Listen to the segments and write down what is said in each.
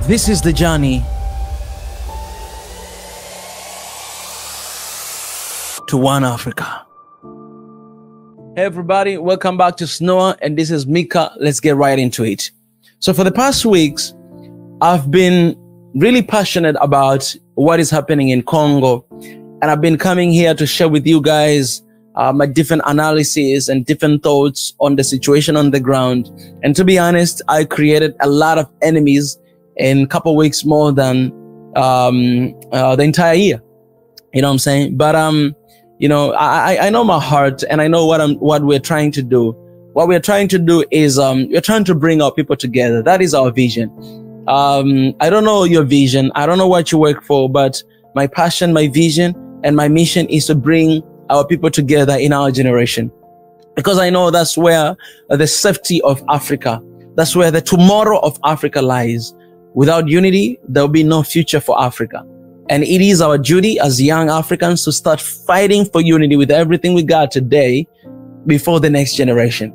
This is the journey to one Africa. Hey everybody, welcome back to SNOA, and this is Mika. Let's get right into it. So for the past weeks, I've been really passionate about what is happening in Congo, and I've been coming here to share with you guys my different analyses and different thoughts on the situation on the ground. And to be honest, I created a lot of enemies in a couple weeks more than the entire year. You know what I'm saying? But you know, I know my heart, and I know what we're trying to do. What we're trying to do is we're trying to bring our people together. That is our vision. I don't know your vision. I don't know what you work for, but my passion, my vision, and my mission is to bring our people together in our generation. Because I know that's where the safety of Africa, that's where the tomorrow of Africa lies. Without unity, there will be no future for Africa. And it is our duty as young Africans to start fighting for unity with everything we got today before the next generation.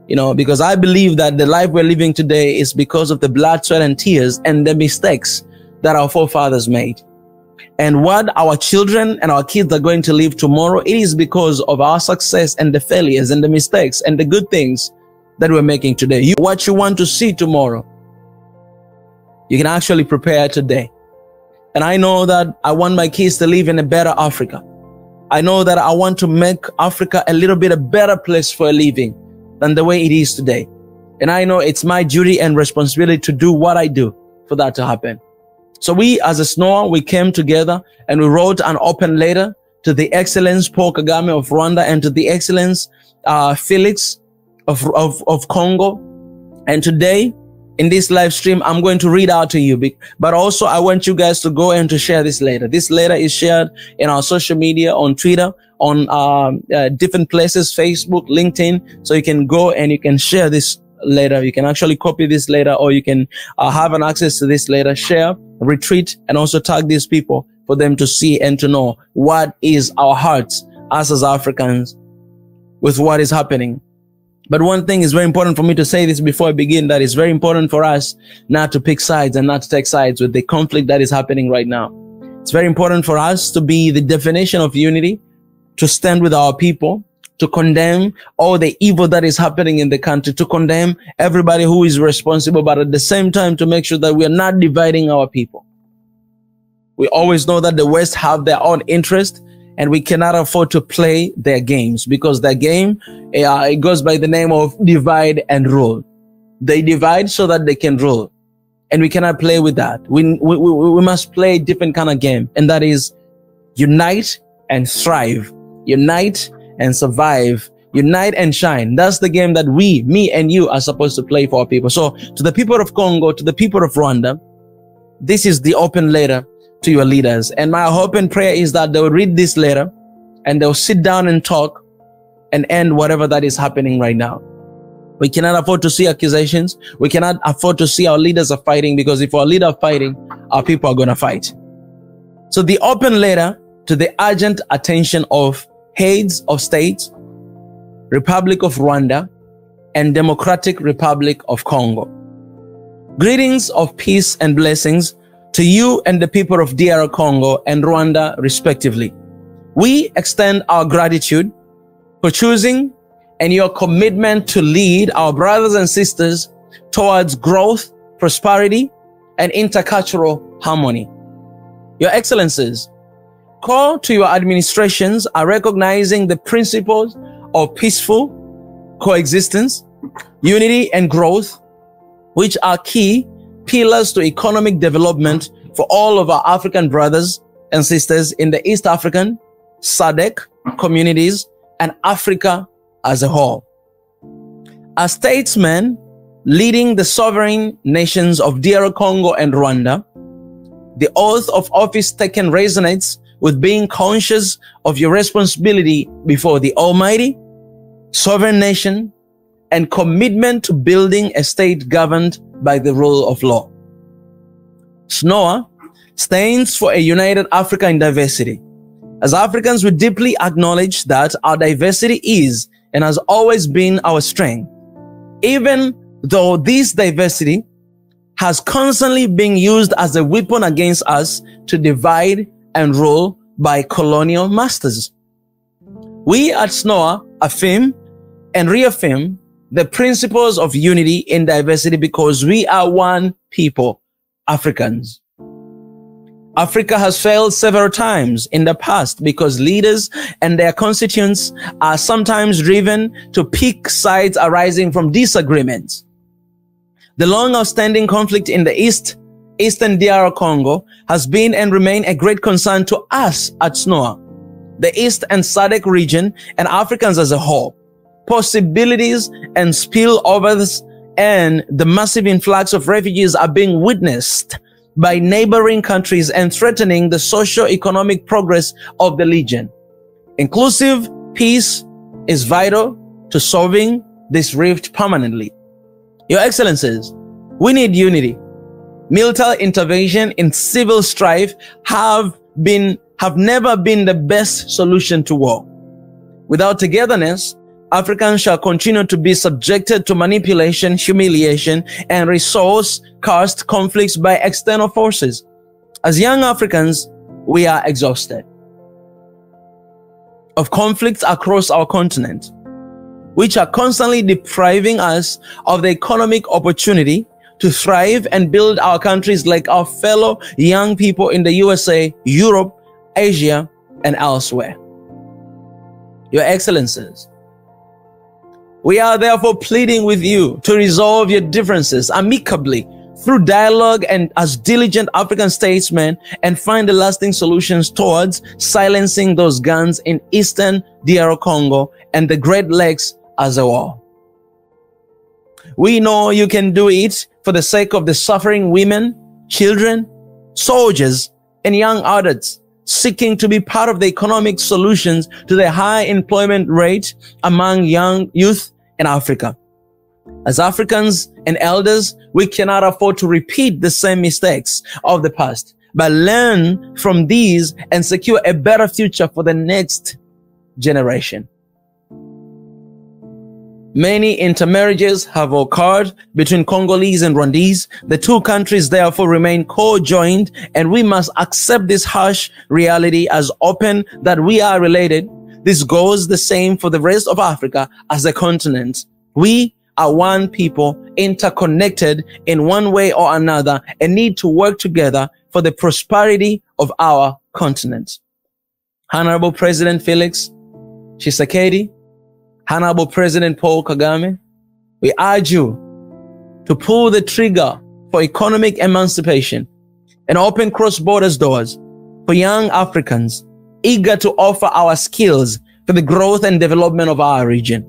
You know, because I believe that the life we're living today is because of the blood, sweat, and tears and the mistakes that our forefathers made. And what our children and our kids are going to live tomorrow, it is because of our success and the failures and the mistakes and the good things that we're making today. What you want to see tomorrow, you can actually prepare today. And I know that I want my kids to live in a better Africa. I know that I want to make Africa a little bit a better place for a living than the way it is today. And I know it's my duty and responsibility to do what I do for that to happen. So we as a SNOA, we came together and we wrote an open letter to the Excellence Paul Kagame of Rwanda and to the Excellence Felix of Congo. And today, in this live stream, I'm going to read out to you, but also I want you guys to go and to share this letter. This letter is shared in our social media, on Twitter, on different places, Facebook, LinkedIn. So you can go and you can share this letter. You can actually copy this letter, or you can have an access to this letter, share, retweet, and also tag these people for them to see and to know what is our hearts as Africans with what is happening. But one thing is very important for me to say this before I begin, that it's very important for us not to pick sides and not to take sides with the conflict that is happening right now. It's very important for us to be the definition of unity, to stand with our people, to condemn all the evil that is happening in the country, to condemn everybody who is responsible, but at the same time to make sure that we are not dividing our people. We always know that the West have their own interest, and we cannot afford to play their games, because their game, it goes by the name of divide and rule. They divide so that they can rule, and we cannot play with that. We must play a different kind of game, and that is unite and thrive, unite and survive, unite and shine. That's the game that me and you are supposed to play for our people. So to the people of Congo, to the people of Rwanda, this is the open letter to your leaders. And my hope and prayer is that they'll read this letter and they'll sit down and talk and end whatever that is happening right now. We cannot afford to see accusations. We cannot afford to see our leaders are fighting, because if our leaders are fighting, our people are going to fight. So the open letter to the urgent attention of heads of states, Republic of Rwanda, and Democratic Republic of Congo. Greetings of peace and blessings to you and the people of DR Congo and Rwanda, respectively. We extend our gratitude for choosing and your commitment to lead our brothers and sisters towards growth, prosperity, and intercultural harmony. Your Excellencies, call to your administrations are recognizing the principles of peaceful coexistence, unity, and growth, which are key pillars to economic development for all of our African brothers and sisters in the East African, SADC communities, and Africa as a whole. As statesmen leading the sovereign nations of DR Congo and Rwanda, the oath of office taken resonates with being conscious of your responsibility before the Almighty, sovereign nation, and commitment to building a state governed by the rule of law. SNOA stands for a united Africa in diversity. As Africans, we deeply acknowledge that our diversity is and has always been our strength. Even though this diversity has constantly been used as a weapon against us to divide and rule by colonial masters. We at SNOA affirm and reaffirm the principles of unity in diversity because we are one people, Africans. Africa has failed several times in the past because leaders and their constituents are sometimes driven to pick sides arising from disagreements. The long outstanding conflict in the Eastern DR Congo has been and remain a great concern to us at SNOA, the East and SADC region, and Africans as a whole. Possibilities and spillovers and the massive influx of refugees are being witnessed by neighboring countries and threatening the socio-economic progress of the region. Inclusive peace is vital to solving this rift permanently. Your Excellencies, we need unity. Military intervention in civil strife have never been the best solution to war. Without togetherness, Africans shall continue to be subjected to manipulation, humiliation, and resource-cost conflicts by external forces. As young Africans, we are exhausted of conflicts across our continent, which are constantly depriving us of the economic opportunity to thrive and build our countries like our fellow young people in the USA, Europe, Asia, and elsewhere. Your Excellencies, we are therefore pleading with you to resolve your differences amicably through dialogue and as diligent African statesmen and find the lasting solutions towards silencing those guns in Eastern DR Congo and the Great Lakes as a whole. We know you can do it for the sake of the suffering women, children, soldiers, and young adults seeking to be part of the economic solutions to the high employment rate among young youth in Africa. As Africans and elders, we cannot afford to repeat the same mistakes of the past, but learn from these and secure a better future for the next generation. Many intermarriages have occurred between Congolese and Rwandese. The two countries therefore remain co-joined, and we must accept this harsh reality as open that we are related. This goes the same for the rest of Africa as a continent. We are one people, interconnected in one way or another, and need to work together for the prosperity of our continent. Honorable President Felix Tshisekedi, Honorable President Paul Kagame, we urge you to pull the trigger for economic emancipation and open cross-border doors for young Africans eager to offer our skills for the growth and development of our region.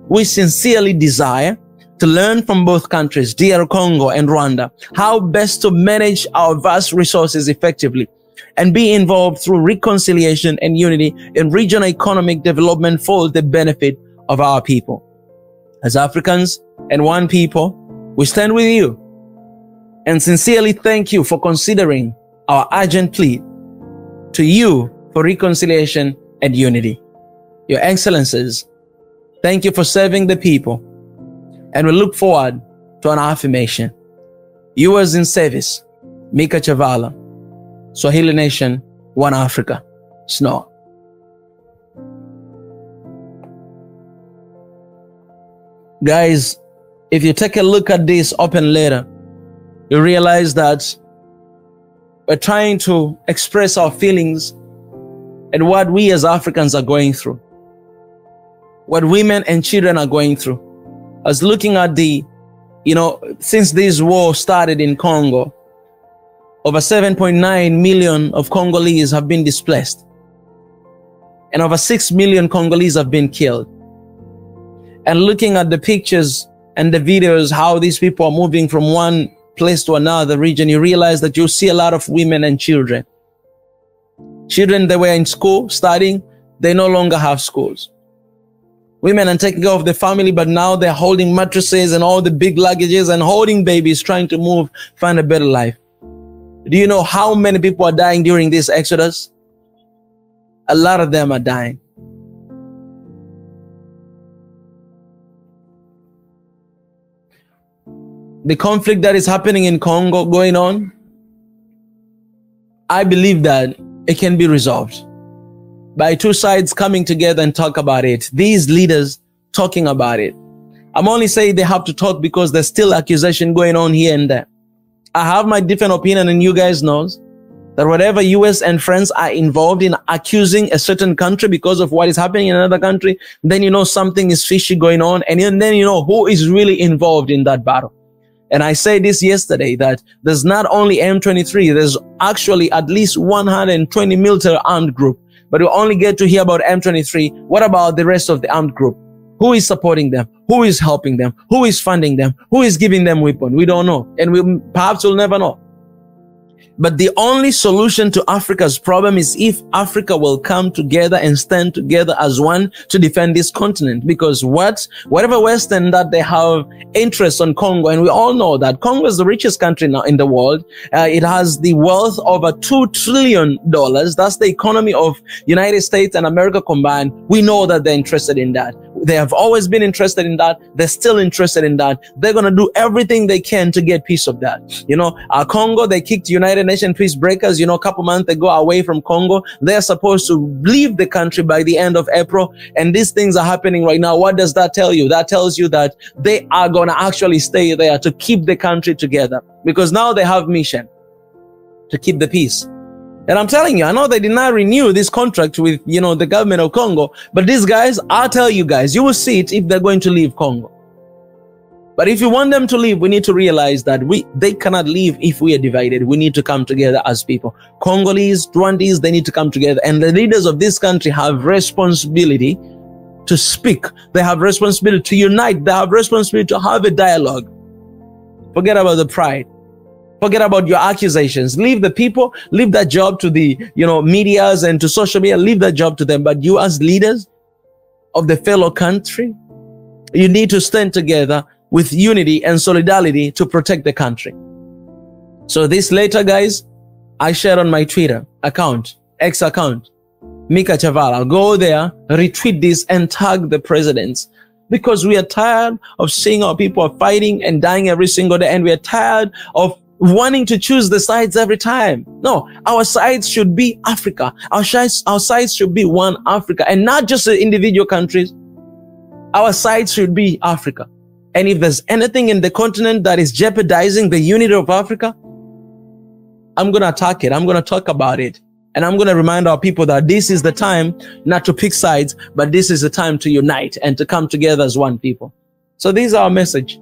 We sincerely desire to learn from both countries, DR Congo and Rwanda, how best to manage our vast resources effectively and be involved through reconciliation and unity in regional economic development for the benefit of our people. As Africans and one people, we stand with you and sincerely thank you for considering our urgent plea to you for reconciliation and unity. Your Excellencies, thank you for serving the people, and we look forward to an affirmation. Yours in service, Mika Chavala, Swahili Nation, One Africa, SNOA. Guys, if you take a look at this open letter, you realize that we're trying to express our feelings and what we as Africans are going through, what women and children are going through. I was looking at since this war started in Congo, over 7.9 million of Congolese have been displaced, and over 6 million Congolese have been killed. And looking at the pictures and the videos, how these people are moving from one place to another region, you realize that you see a lot of women and children. Children that were in school studying, they no longer have schools. Women are taking care of the family, but now they're holding mattresses and all the big luggages and holding babies, trying to move, find a better life. Do you know how many people are dying during this exodus? A lot of them are dying. the conflict that is happening in Congo going on, I believe that it can be resolved by two sides coming together and talk about it. These leaders talking about it. I'm only saying they have to talk because there's still accusation going on here and there. I have my different opinion, and you guys know that whatever US and friends are involved in accusing a certain country because of what is happening in another country, then you know something is fishy going on, and then you know who is really involved in that battle. And I said this yesterday, that there's not only M23, there's actually at least 120 military armed group, but we only get to hear about M23. What about the rest of the armed group? Who is supporting them? Who is helping them? Who is funding them? Who is giving them weapons? We don't know. And we perhaps will never know. But the only solution to Africa's problem is if Africa will come together and stand together as one to defend this continent. Because whatever Western that they have interest on Congo, and we all know that Congo is the richest country now in the world. It has the wealth of $2 trillion. That's the economy of United States and America combined. We know that they're interested in that. They have always been interested in that. They're still interested in that. They're going to do everything they can to get piece of that. You know, Congo, they kicked United Nations peace breakers, you know, a couple months ago away from Congo. They're supposed to leave the country by the end of April. And these things are happening right now. What does that tell you? That tells you that they are going to actually stay there to keep the country together, because now they have mission to keep the peace. And I'm telling you, I know they did not renew this contract with, you know, the government of Congo, but these guys, I'll tell you guys, you will see it if they're going to leave Congo. But if you want them to leave, we need to realize that they cannot leave if we are divided. We need to come together as people. Congolese, Rwandese, they need to come together. And the leaders of this country have responsibility to speak. They have responsibility to unite. They have responsibility to have a dialogue. Forget about the pride. Forget about your accusations. Leave the people, leave that job to the, you know, medias and to social media. Leave that job to them. But you as leaders of the fellow country, you need to stand together with unity and solidarity to protect the country. So this later, guys, I shared on my Twitter account, X account, Mika Chavala. Go there, retweet this and tag the presidents. Because we are tired of seeing our people are fighting and dying every single day. And we are tired of wanting to choose the sides every time. No, our sides should be Africa. Our sides should be one Africa, and not just the individual countries. Our sides should be Africa. And if there's anything in the continent that is jeopardizing the unity of Africa, I'm going to attack it. I'm going to talk about it. And I'm going to remind our people that this is the time not to pick sides, but this is the time to unite and to come together as one people. So this is our message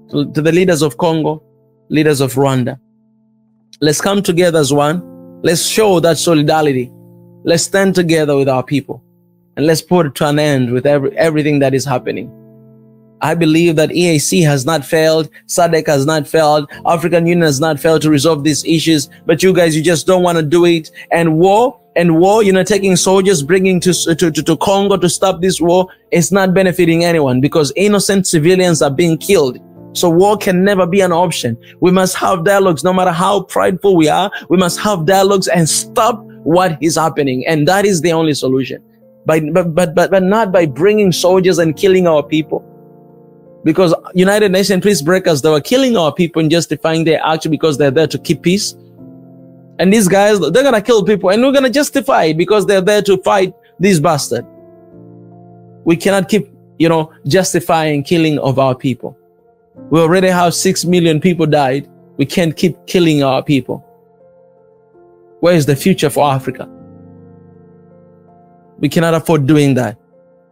to the leaders of Congo, leaders of Rwanda. Let's come together as one. Let's show that solidarity. Let's stand together with our people. And let's put it to an end with everything that is happening. I believe that EAC has not failed. SADC has not failed. African Union has not failed to resolve these issues. But you guys, you just don't want to do it. And war, you know, taking soldiers, bringing to Congo to stop this war, it's not benefiting anyone, because innocent civilians are being killed. So war can never be an option. We must have dialogues. No matter how prideful we are, we must have dialogues and stop what is happening. And that is the only solution. But not by bringing soldiers and killing our people. Because United Nations peace breakers, they were killing our people and justifying their action because they're there to keep peace. And these guys, they're going to kill people, and we're going to justify it because they're there to fight these bastards. We cannot keep, you know, justifying killing of our people. We already have 6 million people died. We can't keep killing our people. Where is the future for Africa? We cannot afford doing that.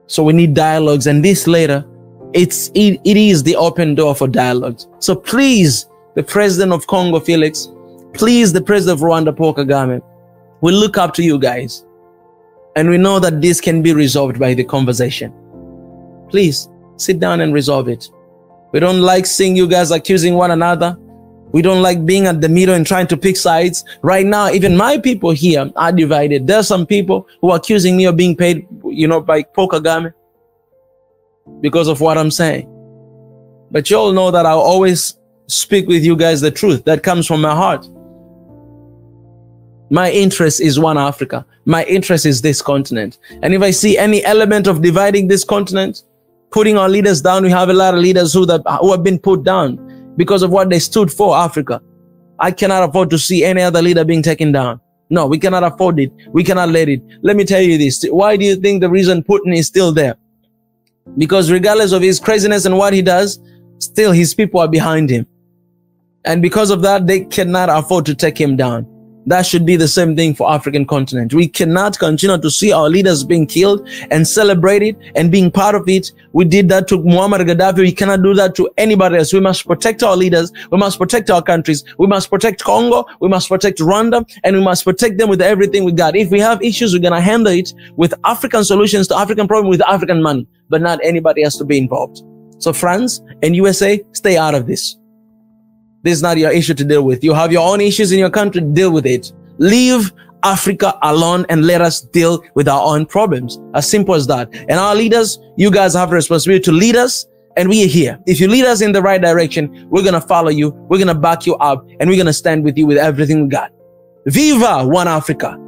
So we need dialogues, and this later, it is the open door for dialogues. So please, the president of Congo, Felix, please, the president of Rwanda, Paul Kagame, we look up to you guys. And we know that this can be resolved by the conversation. Please, sit down and resolve it. We don't like seeing you guys accusing one another. We don't like being at the middle and trying to pick sides. Right now, even my people here are divided. There are some people who are accusing me of being paid, you know, by Paul Kagame, because of what I'm saying. But you all know that I'll always speak with you guys the truth that comes from my heart. My interest is one Africa. My interest is this continent. And if I see any element of dividing this continent, putting our leaders down, we have a lot of leaders who have been put down. because of what they stood for, Africa. I cannot afford to see any other leader being taken down. No, we cannot afford it. We cannot let it. Let me tell you this. Why do you think the reason Putin is still there? Because regardless of his craziness and what he does, still his people are behind him. And because of that, they cannot afford to take him down. That should be the same thing for African continent. We cannot continue to see our leaders being killed and celebrate it and being part of it. We did that to Muammar Gaddafi. We cannot do that to anybody else. We must protect our leaders. We must protect our countries. We must protect Congo. We must protect Rwanda, and we must protect them with everything we got. If we have issues, we're going to handle it with African solutions to African problems with African money, but not anybody has to be involved. So France and USA, stay out of this. This is not your issue to deal with. You have your own issues in your country, deal with it. Leave Africa alone and let us deal with our own problems. As simple as that. And our leaders, you guys have a responsibility to lead us, and we are here. If you lead us in the right direction, we're going to follow you, we're going to back you up, and we're going to stand with you with everything we got. Viva One Africa!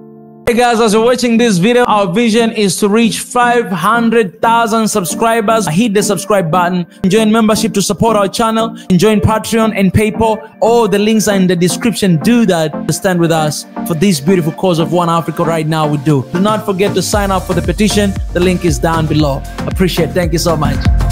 Hey guys, as you're watching this video, our vision is to reach 500,000 subscribers. Hit the subscribe button, join membership to support our channel, join Patreon and PayPal. All the links are in the description. Do that to stand with us for this beautiful cause of One Africa right now. We do not forget to sign up for the petition. The link is down below. Appreciate it. Thank you so much.